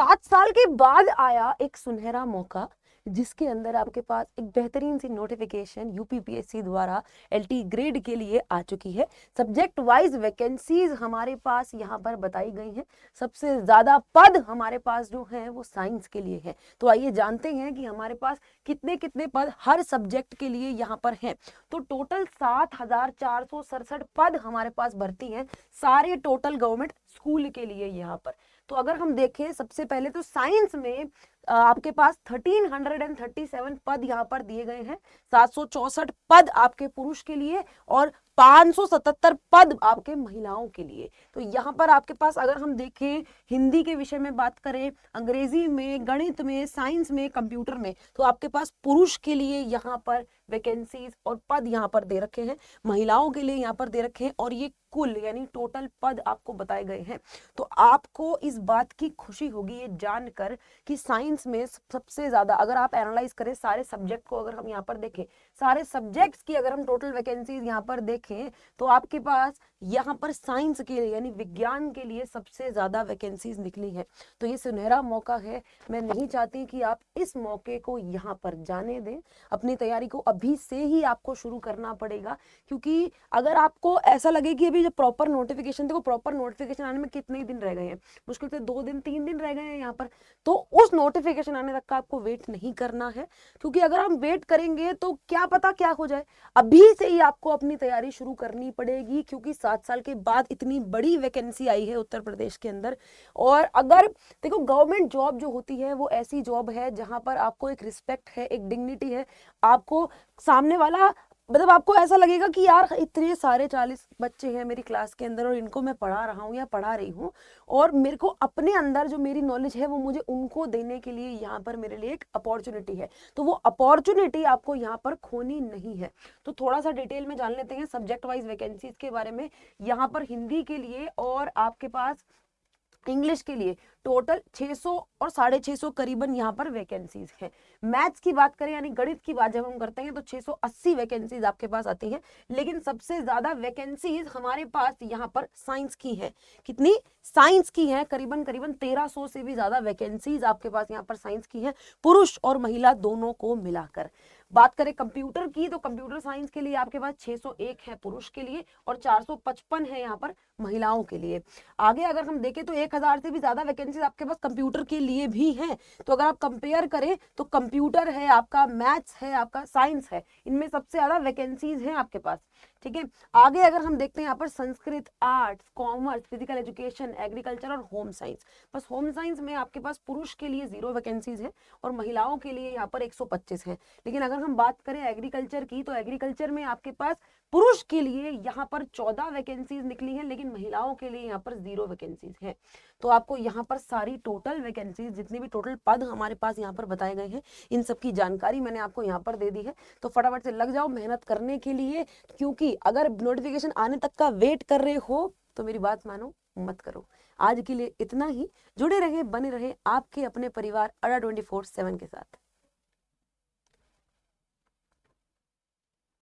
7 साल के बाद आया एक सुनहरा मौका, जिसके अंदर आपके पास एक बेहतरीन सी नोटिफिकेशन यूपीपीएससी द्वारा एलटी ग्रेड के लिए आ चुकी है। सब्जेक्ट वाइज वैकेंसीज हमारे पास यहाँ पर बताई गई हैं। सबसे ज्यादा पद हमारे पास जो हैं वो साइंस के लिए है। तो आइए जानते हैं कि हमारे पास कितने कितने पद हर सब्जेक्ट के लिए यहाँ पर हैं। तो टोटल 7,467 पद हमारे पास भर्ती हैं, सारे टोटल गवर्नमेंट स्कूल के लिए यहाँ पर। तो अगर हम देखें सबसे पहले तो साइंस में आपके पास 1337 पद यहाँ पर दिए गए हैं। 764 पद आपके पुरुष के लिए और 577 पद आपके महिलाओं के लिए। तो यहाँ पर आपके पास अगर हम देखें हिंदी के विषय में बात करें, अंग्रेजी में, गणित में, साइंस में, कंप्यूटर में, तो आपके पास पुरुष के लिए यहाँ पर वैकेंसीज और पद यहाँ पर दे रखे हैं, महिलाओं के लिए यहाँ पर दे रखे हैं, और ये कुल यानी टोटल पद आपको बताए गए हैं। तो आपको इस बात की खुशी होगी ये जानकर कि साइंस में सबसे ज्यादा, अगर आप एनालाइज करें सारे सब्जेक्ट को, अगर हम यहाँ पर देखें सारे सब्जेक्ट्स की अगर हम टोटल वैकेंसीज यहाँ पर देखें तो आपके पास यहाँ पर साइंस के लिए यानी विज्ञान के लिए सबसे ज्यादा वैकेंसीज निकली है। तो ये सुनहरा मौका है, मैं नहीं चाहती कि आप इस मौके को यहाँ पर जाने दें। अपनी तैयारी को अभी से ही आपको शुरू करना पड़ेगा, क्योंकि अगर आपको ऐसा लगे कि अभी जब प्रॉपर नोटिफिकेशन, देखो प्रॉपर नोटिफिकेशन आने में कितने दिन रह गए हैं, मुश्किल से 2 दिन 3 दिन रह गए हैं यहाँ पर। तो उस नोटिफिकेशन आने तक का आपको वेट नहीं करना है, क्योंकि अगर हम वेट करेंगे तो क्या पता क्या हो जाए। अभी से ही आपको अपनी तैयारी शुरू करनी पड़ेगी, क्योंकि 7 साल के बाद इतनी बड़ी वैकेंसी आई है उत्तर प्रदेश के अंदर। और अगर देखो गवर्नमेंट जॉब जो होती है वो ऐसी जॉब है जहां पर आपको एक रिस्पेक्ट है, एक डिग्निटी है। आपको सामने वाला, मतलब आपको ऐसा लगेगा कि यार इतने सारे 40 बच्चे हैं मेरी क्लास के अंदर और इनको मैं पढ़ा रहा हूँ या पढ़ा रही हूँ, और मेरे को अपने अंदर जो मेरी नॉलेज है वो मुझे उनको देने के लिए यहाँ पर मेरे लिए एक अपॉर्चुनिटी है। तो वो अपॉर्चुनिटी आपको यहाँ पर खोनी नहीं है। तो थोड़ा सा डिटेल में जान लेते हैं सब्जेक्ट वाइज वैकेंसीज के बारे में। यहाँ पर हिंदी के लिए और आपके पास इंग्लिश के लिए टोटल 600 और 650 करीबन यहाँ पर वैकेंसीज हैं। मैथ्स की बात करें यानी गणित की बात जब हम करते हैं तो 680 वैकेंसीज आपके पास आती हैं। लेकिन सबसे ज्यादा वैकेंसीज हमारे पास यहाँ पर साइंस की है। कितनी? साइंस की है करीबन 1300 से भी ज्यादा वैकेंसीज आपके पास यहाँ पर साइंस की है, पुरुष और महिला दोनों को मिलाकर। बात करें कंप्यूटर की तो कंप्यूटर साइंस के लिए आपके पास 601 है पुरुष के लिए और 455 है यहाँ पर महिलाओं के लिए। आगे अगर हम देखें तो 1000 से भी ज्यादा वैकेंसीज आपके पास कंप्यूटर के लिए भी हैं। तो अगर आप कंपेयर करें तो कंप्यूटर है आपका, मैथ्स है आपका, साइंस है, इनमें सबसे ज्यादा वैकेंसीज हैं आपके पास। ठीक है, आगे अगर हम देखते हैं यहाँ पर Sanskrit, arts, commerce, physical education, agriculture और होम साइंस। बस होम साइंस में आपके पास पुरुष के लिए 0 वैकेंसीज है और महिलाओं के लिए यहाँ पर 125 है। लेकिन अगर हम बात करें एग्रीकल्चर की तो एग्रीकल्चर में आपके पास पुरुष के लिए यहाँ पर 14 वैकेंसीज निकली हैं, लेकिन महिलाओं के लिए यहाँ पर 0 वैकेंसीज है। तो आपको यहाँ पर सारी टोटल वैकेंसीज, जितने भी टोटल पद हमारे पास यहाँ पर बताए गए हैं, इन सब की जानकारी मैंने आपको यहाँ पर दे दी है। तो फटाफट से लग जाओ मेहनत करने के लिए, क्योंकि अगर नोटिफिकेशन आने तक का वेट कर रहे हो तो मेरी बात मानो, मत करो। आज के लिए इतना ही। जुड़े रहे, बने रहे आपके अपने परिवार अड्डा 24/7 के साथ।